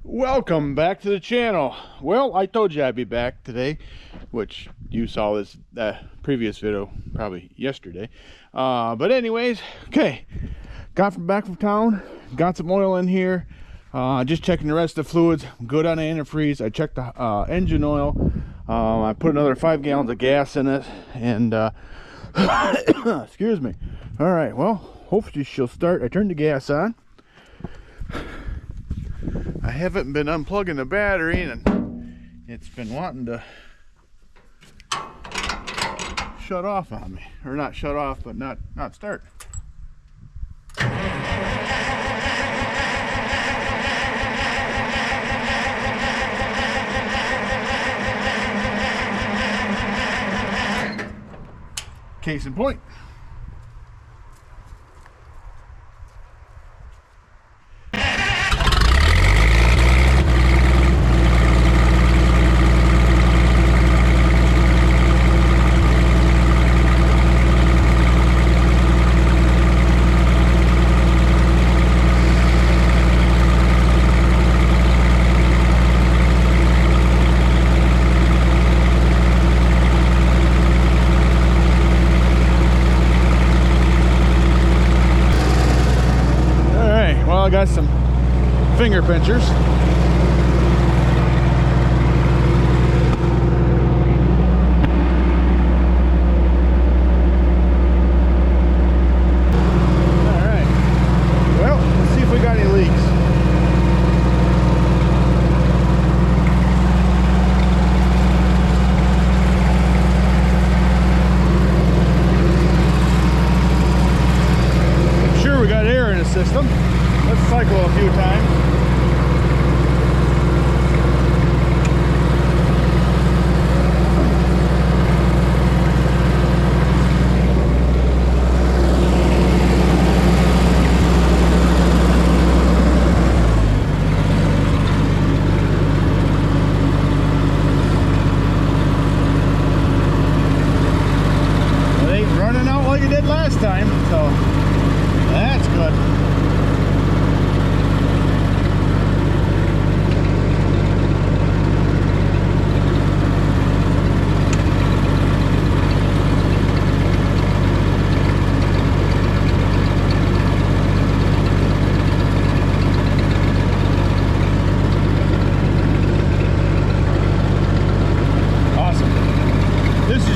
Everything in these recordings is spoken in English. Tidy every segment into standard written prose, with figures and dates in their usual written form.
Welcome back to the channel. Well, I told you I'd be back today, which you saw this previous video probably yesterday. But anyways, okay, back from town, got some oil in here, just checking the rest of the fluids. I'm good on the antifreeze. I checked the engine oil. I put another 5 gallons of gas in it, and excuse me. All right, well, hopefully she'll start. I turned the gas on. I haven't been unplugging the battery, and it's been wanting to shut off on me, or not shut off, but not start. Case in point. I got some finger pinchers. Alright, well, let's see if we got any leaks. I'm sure we got air in the system. Let's cycle a few times. It ain't running out like it did last time, so that's good.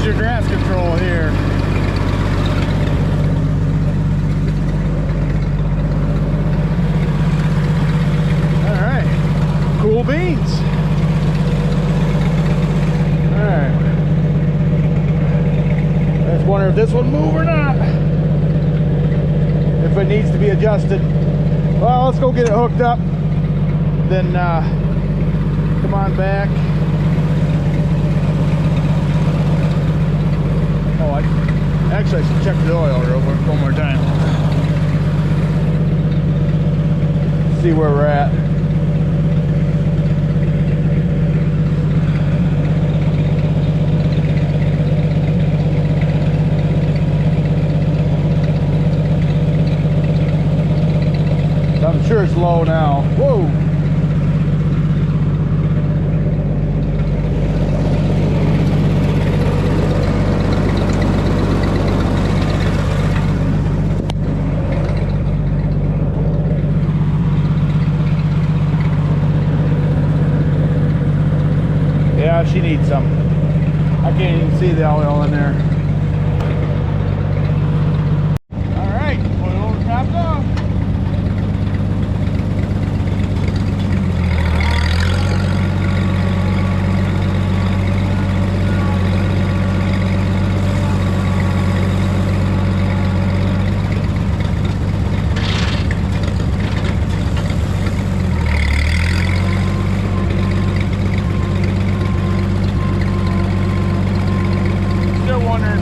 Your draft control here. All right, cool beans. All right, let's wonder if this will move or not, if it needs to be adjusted. Well, let's go get it hooked up, then come on back. Oh, actually I should check the oil one more time. See where we're at. I'm sure it's low now. Whoa! Yeah, she needs some. I can't even see the oil in there. All right, oil topped off. Wondering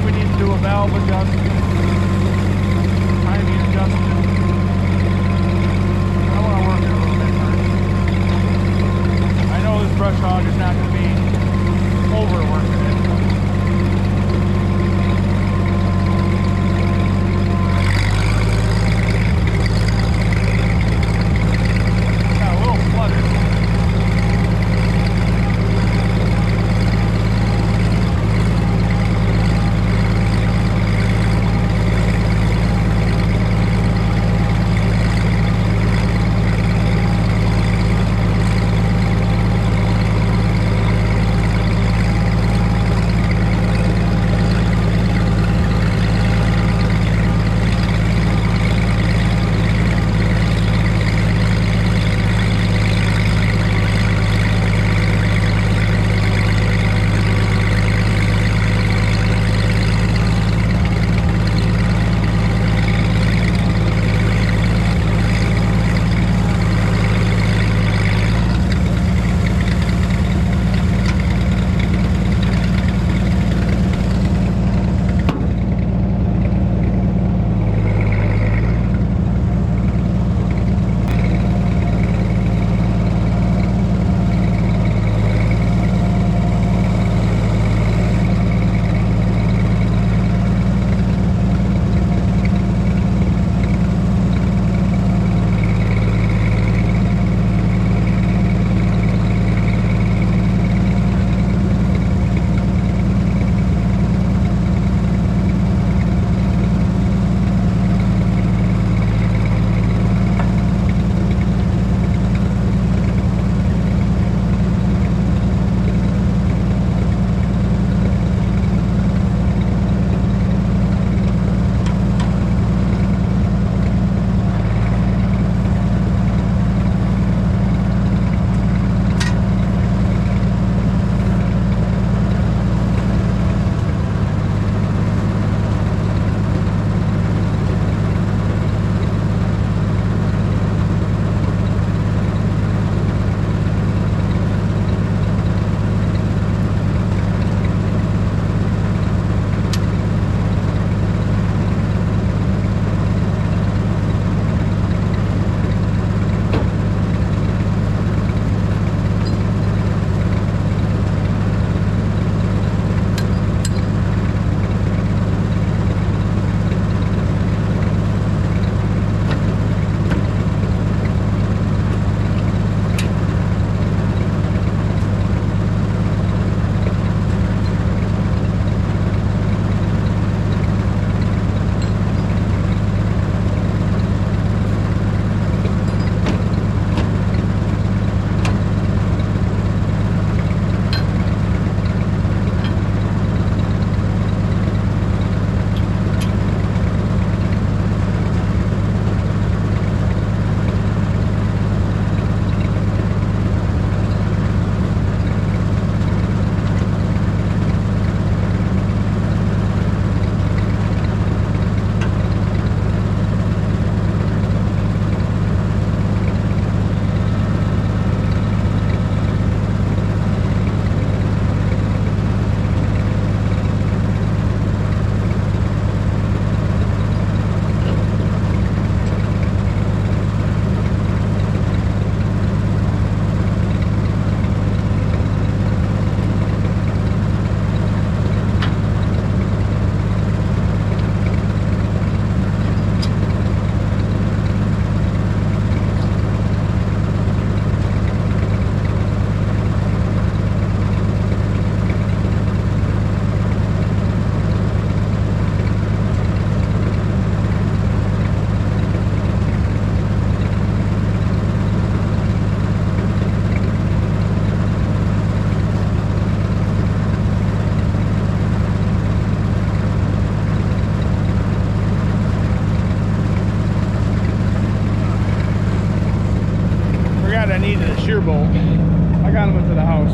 forgot I needed a shear bolt. I got them into the house.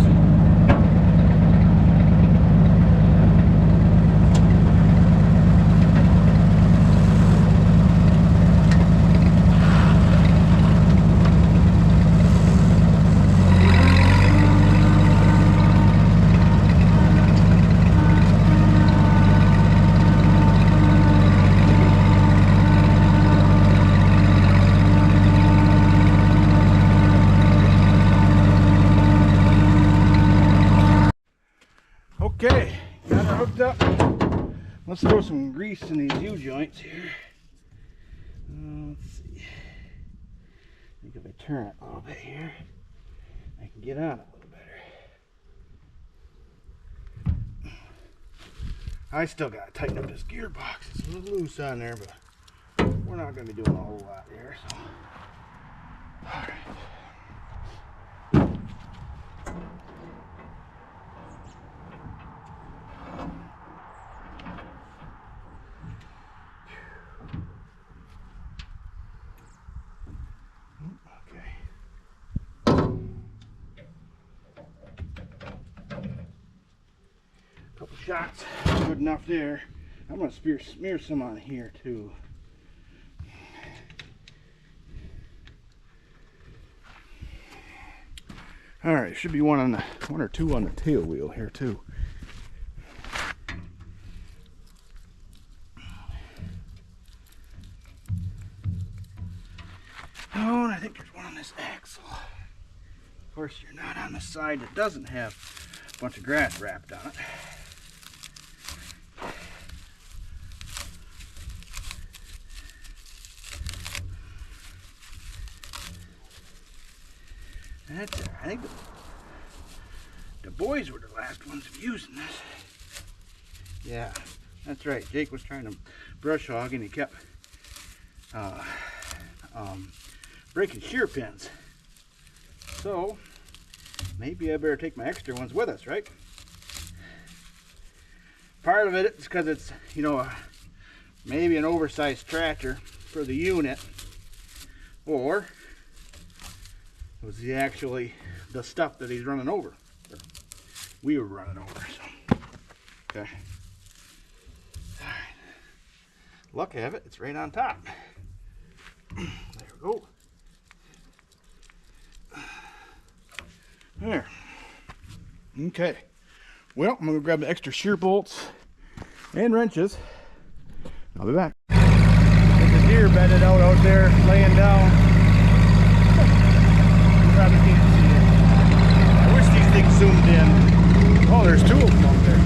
Okay, got her hooked up. Let's throw some grease in these U-joints here. Let's see. I think if I turn it a little bit here, I can get on it a little better. I still got to tighten up this gearbox. It's a little loose on there, but we're not going to be doing a whole lot here. So, all right. Couple shots, good enough there. I'm going to smear some on here too. All right, should be one or two on the tail wheel here too. Oh, and I think there's one on this axle. Of course, you're not on the side that doesn't have a bunch of grass wrapped on it. That's it. I think the boys were the last ones using this. Yeah, that's right. Jake was trying to brush hog and he kept breaking shear pins. So maybe I better take my extra ones with us, right? Part of it is because it's, you know, maybe an oversized tractor for the unit, or it was actually the stuff that he's running over. Or we were running over. So. Okay. All right. Luck have it, it's right on top. There we go. There. Okay. Well, I'm going to grab the extra shear bolts and wrenches. I'll be back. There's a deer bedded out there, laying down. You probably can't see it. I wish these things zoomed in. Oh, there's two of them out there.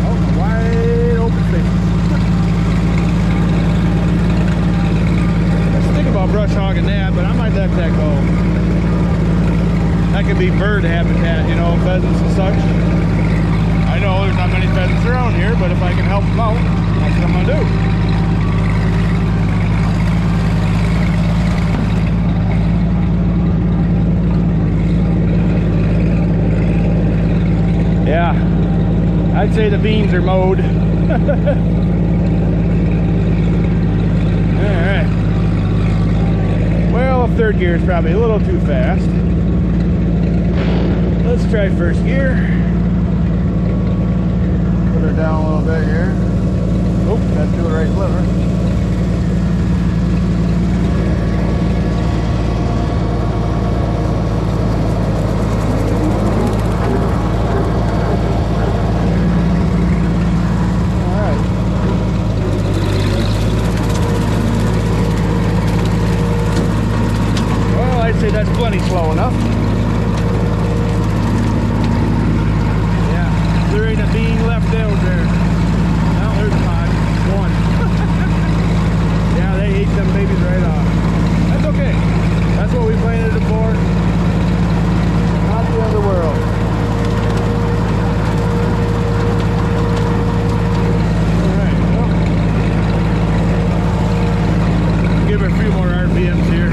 Oh, wide open space. I was thinking about brush hogging that, but I might let that go. That could be bird habitat, you know, pheasants and such. I know there's not many pheasants around here, but if I can help them out, that's what I'm going to do. Yeah, I'd say the beans are mowed. Alright. Well, third gear is probably a little too fast. Let's try first gear. Put her down a little bit here. Oh, got to the right lever. That's plenty slow enough. Yeah, there ain't a bean left out there. Now there's one. Yeah, they ate them babies right off. That's okay. That's what we planted it for. Not the end of the world. Alright, well, give it a few more RPMs here.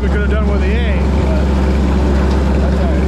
probably could have done with the A, but that's all right.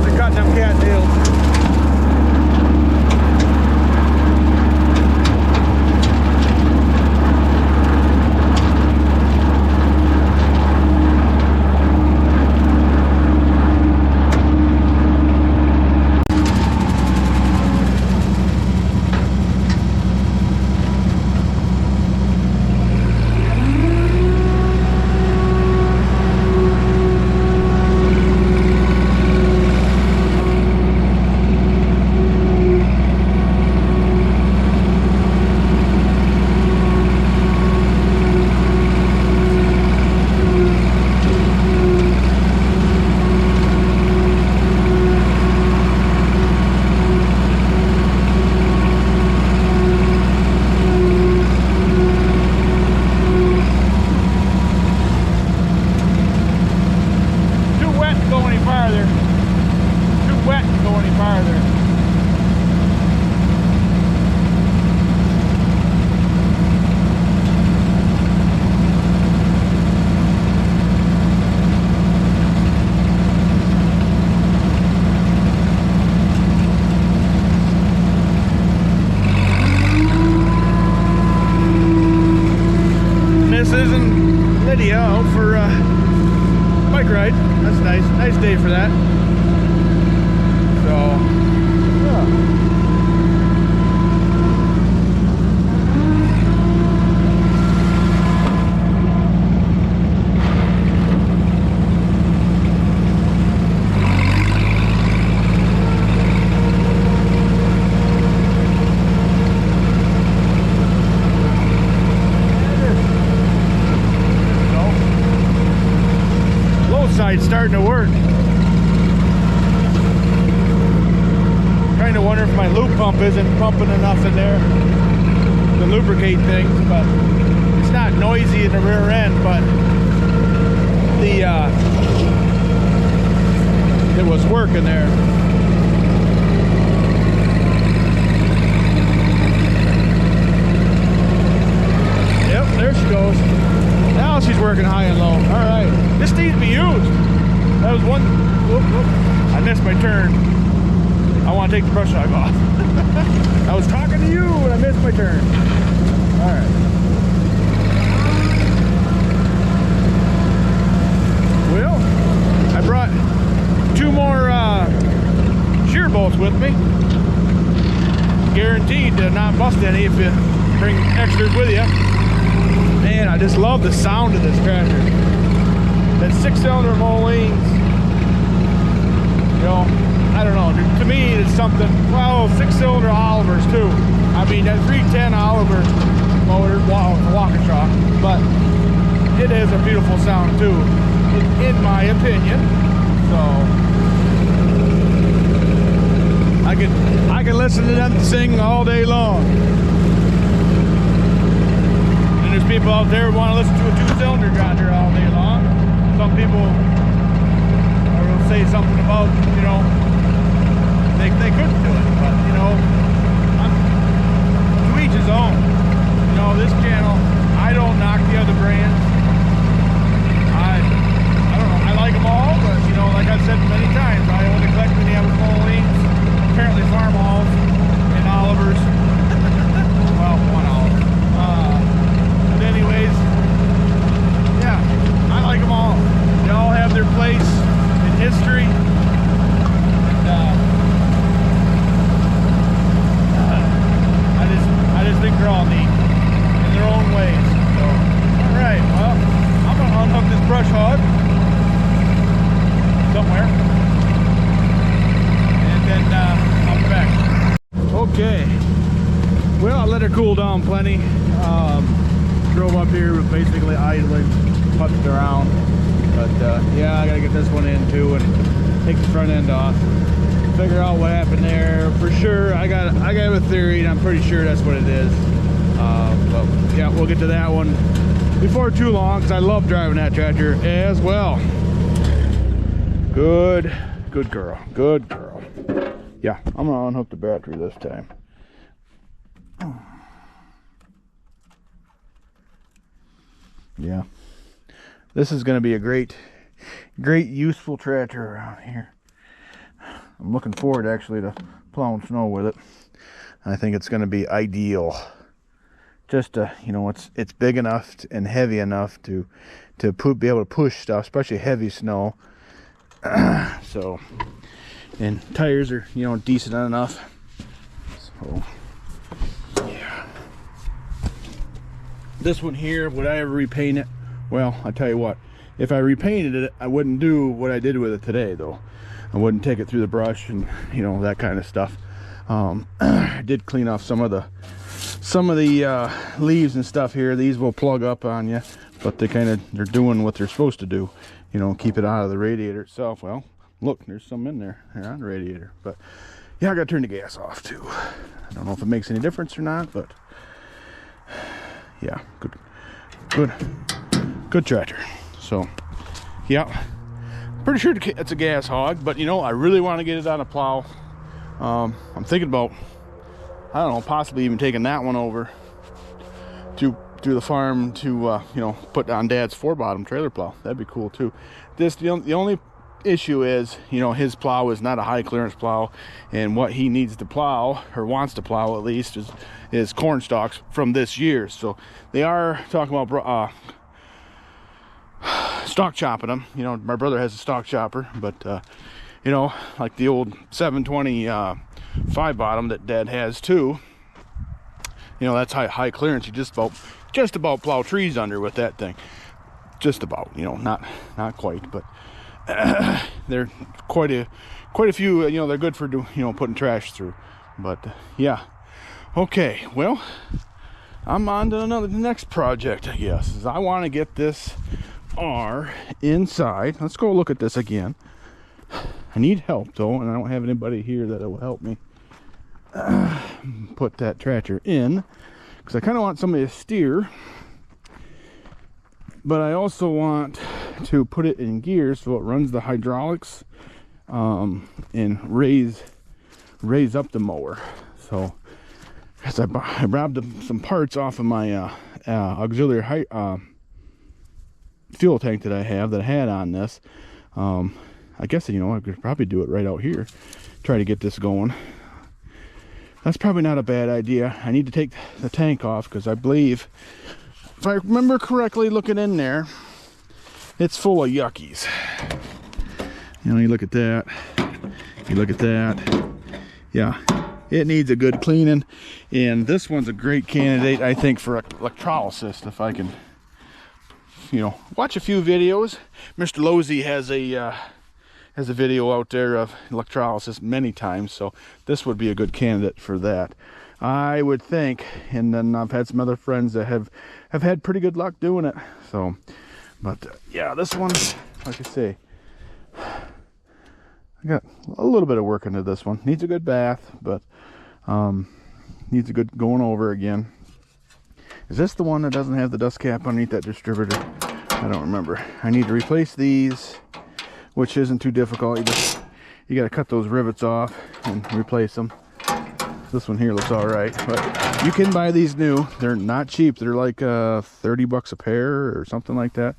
chance of cutting them cattails. Out for bike ride. That's nice. Nice day for that. So, yeah. Side's starting to work. Kind of wonder if my lube pump isn't pumping enough in there to lubricate things, but it's not noisy in the rear end, but it was working there. Yep, there she goes. Now she's working high and low. All right, this needs to be used. That was one. Whoop, whoop. I missed my turn. I want to take the brush hog off. I was talking to you and I missed my turn. All right. Well, I brought 2 more shear bolts with me. Guaranteed to not bust any if you bring extras with you. Man, I just love the sound of this tractor. That 6-cylinder Mowing, you know, I don't know. To me, it's something. Well, 6-cylinder Olivers too. I mean, that 310 Oliver motor, walking chalk, but it is a beautiful sound too, in my opinion. So I can listen to them sing all day long. There's people out there who want to listen to a 2-cylinder tractor all day long. Some people will say something about, you know, they couldn't do it, but you know, to each his own. You know, this channel, I don't knock the other brands. I don't know, I like them all, but you know, like I've said many times, I only collect when you have Mowings, apparently farm halls, and Olivers. Well, one Oliver. Anyways, yeah, I like them all. They all have their place in history. And, I just think they're all neat in their own ways. So, all right, well, I'm gonna unhook this brush hog somewhere, and then I'll be back. Okay. Well, I let her cool down plenty. Drove up here with basically idling, putzed around, but yeah, I gotta get this one in too and take the front end off, figure out what happened there. For sure, I got a theory, and I'm pretty sure that's what it is. But yeah, we'll get to that one before too long, because I love driving that tractor as well. Good girl, good girl. Yeah, I'm gonna unhook the battery this time. Yeah, this is going to be a great useful tractor around here. I'm looking forward actually to plowing snow with it. I think it's going to be ideal. Just to, you know, it's big enough and heavy enough to be able to push stuff, especially heavy snow. So, and tires are, you know, decent enough. So, yeah. This one here, would I ever repaint it? Well, I tell you what, if I repainted it, I wouldn't do what I did with it today, though. I wouldn't take it through the brush and, you know, that kind of stuff. I did clean off some of the leaves and stuff here. These will plug up on you, but they're doing what they're supposed to do, you know, keep it out of the radiator itself. Well, look, there's some in there on the radiator. But yeah, I gotta turn the gas off too. I don't know if it makes any difference or not, but yeah, good tractor. So yeah, pretty sure it's a gas hog, but you know, I really want to get it on a plow. I'm thinking about, I don't know, possibly even taking that one over to the farm to you know, put on Dad's 4-bottom trailer plow. That'd be cool too. The only issue is, you know, his plow is not a high clearance plow, and what he needs to plow, or wants to plow at least, is corn stalks from this year. So they are talking about stock chopping them. You know, my brother has a stock chopper, but you know, like the old 720 5-bottom that Dad has too. You know, that's high clearance. You just about plow trees under with that thing. Just about, you know, not quite, but they're quite a few. You know, they're good for putting trash through. But yeah, okay. Well, I'm on to the next project, I guess. I want to get this R inside. Let's go look at this again. I need help though, and I don't have anybody here that will help me put that tractor in, because I kind of want somebody to steer, but I also want to put it in gear so it runs the hydraulics and raise up the mower. So as I grabbed some parts off of my auxiliary fuel tank that I had on this. I guess, you know, I could probably do it right out here, try to get this going. That's probably not a bad idea. I need to take the tank off, because I believe, if I remember correctly looking in there, it's full of yuckies. You know, you look at that, you look at that. Yeah, it needs a good cleaning, and this one's a great candidate, I think, for electrolysis. If I can, you know, watch a few videos. Mr. Losey has a video out there of electrolysis many times, so this would be a good candidate for that, I would think. And then I've had some other friends that have had pretty good luck doing it. So, but yeah, this one, like I say, I got a little bit of work into this one. Needs a good bath, but needs a good going over again. Is this the one that doesn't have the dust cap underneath that distributor? I don't remember. I need to replace these, which isn't too difficult. You got to cut those rivets off and replace them. This one here looks all right, but you can buy these new. They're not cheap. They're like 30 bucks a pair or something like that.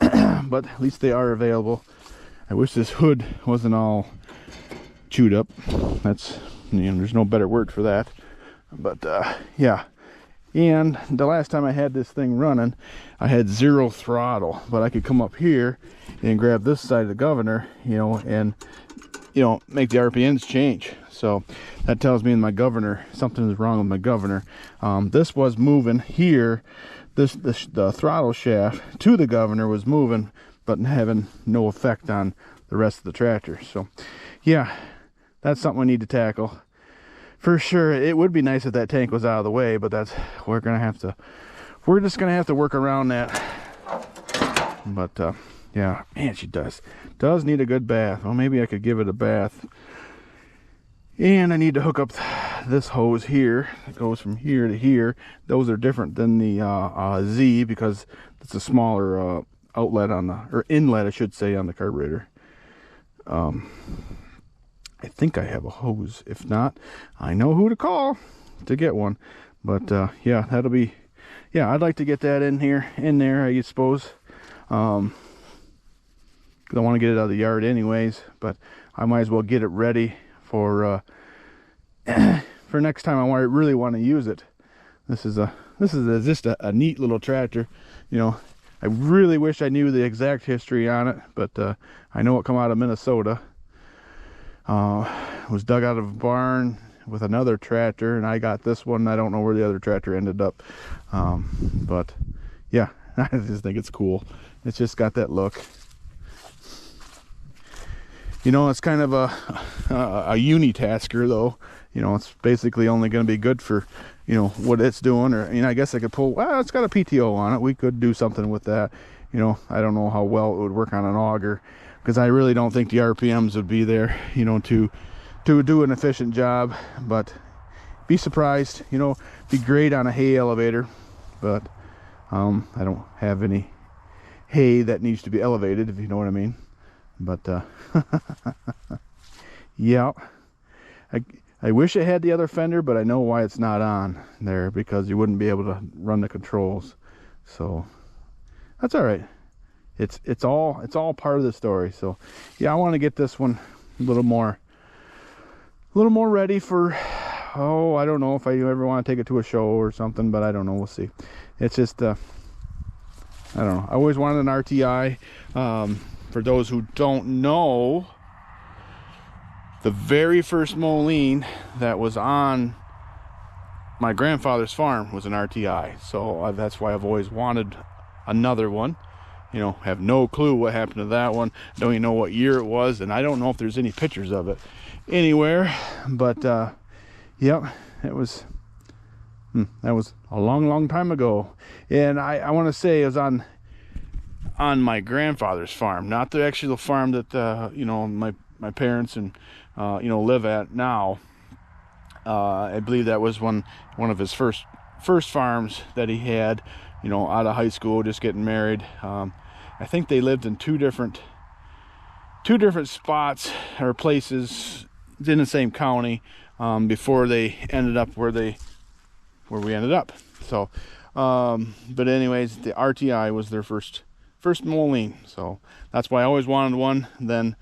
But at least they are available. I wish this hood wasn't all chewed up. That's, you know, there's no better word for that. But yeah. And the last time I had this thing running, I had 0 throttle, but I could come up here and grab this side of the governor, you know, and, you know, make the RPMs change. So that tells me in my governor, something is wrong with my governor. This was moving here. The throttle shaft to the governor was moving, but having no effect on the rest of the tractor. So yeah, that's something I need to tackle. For sure, it would be nice if that tank was out of the way, but we're just gonna have to work around that. But yeah, man, she does need a good bath. Well, maybe I could give it a bath. And I need to hook up this hose here. It goes from here to here. Those are different than the Z, because it's a smaller outlet or inlet, I should say, on the carburetor. I think I have a hose. If not, I know who to call to get one. But yeah, that'll be, yeah, I'd like to get that in there, I suppose. Because because I want to get it out of the yard anyways. But I might as well get it ready for for next time I really want to use it. This is just a neat little tractor. You know, I really wish I knew the exact history on it, but I know it come out of Minnesota. It was dug out of a barn with another tractor, and I got this one. I don't know where the other tractor ended up, but yeah, I just think it's cool. It's just got that look. You know, it's kind of a unitasker though. You know, it's basically only going to be good for, you know, what it's doing. Or, you know, I guess I could pull, well, it's got a PTO on it. We could do something with that. You know, I don't know how well it would work on an auger, because I really don't think the RPMs would be there, you know, to do an efficient job. But be surprised, you know, be great on a hay elevator. But I don't have any hay that needs to be elevated, if you know what I mean. But yeah, I wish it had the other fender, but I know why it's not on there, because you wouldn't be able to run the controls. So that's all right. It's all part of the story. So yeah, I want to get this one a little more ready for, oh, I don't know if I ever want to take it to a show or something, but I don't know. We'll see. It's just I don't know. I always wanted an RTI. For those who don't know, the very first Mowing that was on my grandfather's farm was an RTI. So that's why I've always wanted another one. You know, have no clue what happened to that one. Don't even know what year it was, and I don't know if there's any pictures of it anywhere. But yep, it was that was a long time ago. And I want to say it was on my grandfather's farm, not the actual farm that you know, my parents and you know, live at now. I believe that was one of his first farms that he had, you know, out of high school, just getting married. I think they lived in two different spots or places in the same county before they ended up where we ended up. So but anyways, the RTI was their first Mowing. So that's why I always wanted one. Then,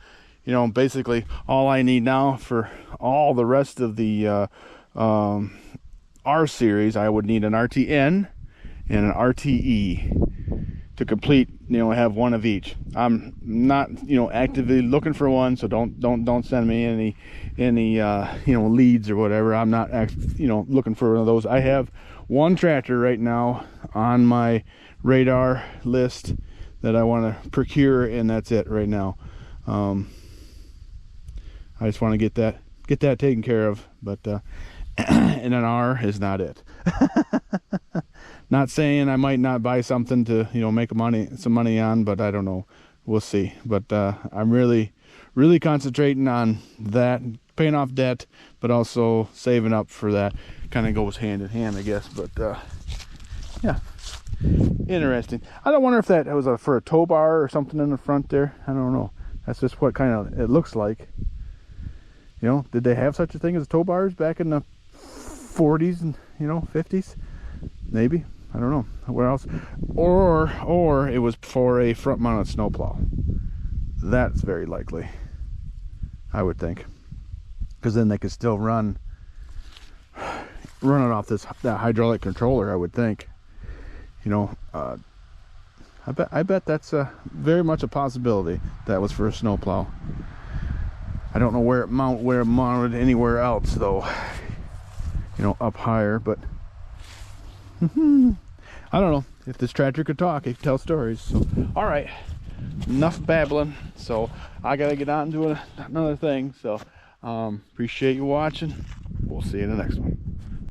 you know, basically all I need now for all the rest of the R series, I would need an RTN and an RTE to complete, you know, have one of each. I'm not, you know, actively looking for one, so don't send me any you know, leads or whatever. I'm not you know, looking for one of those. I have one tractor right now on my radar list that I want to procure, and that's it right now. I just want to get that taken care of, but and an R is not it. Not saying I might not buy something to, you know, make some money on, but I don't know. We'll see. But I'm really concentrating on that, paying off debt, but also saving up for that. Kind of goes hand in hand, I guess. But yeah, interesting. I don't wonder if that was for a tow bar or something in the front there. I don't know. That's just what kind of it looks like. You know, did they have such a thing as tow bars back in the 40s and, you know, 50s? Maybe. I don't know. Where else? Or it was for a front mounted snowplow. That's very likely, I would think, because then they could still run it off that hydraulic controller, I would think. You know, I bet that's very much a possibility. That was for a snowplow. I don't know where it mounted anywhere else though. You know, up higher, but I don't know. If this tractor could talk, it could tell stories. So, all right, enough babbling. So I gotta get on to another thing. So appreciate you watching. We'll see you in the next one.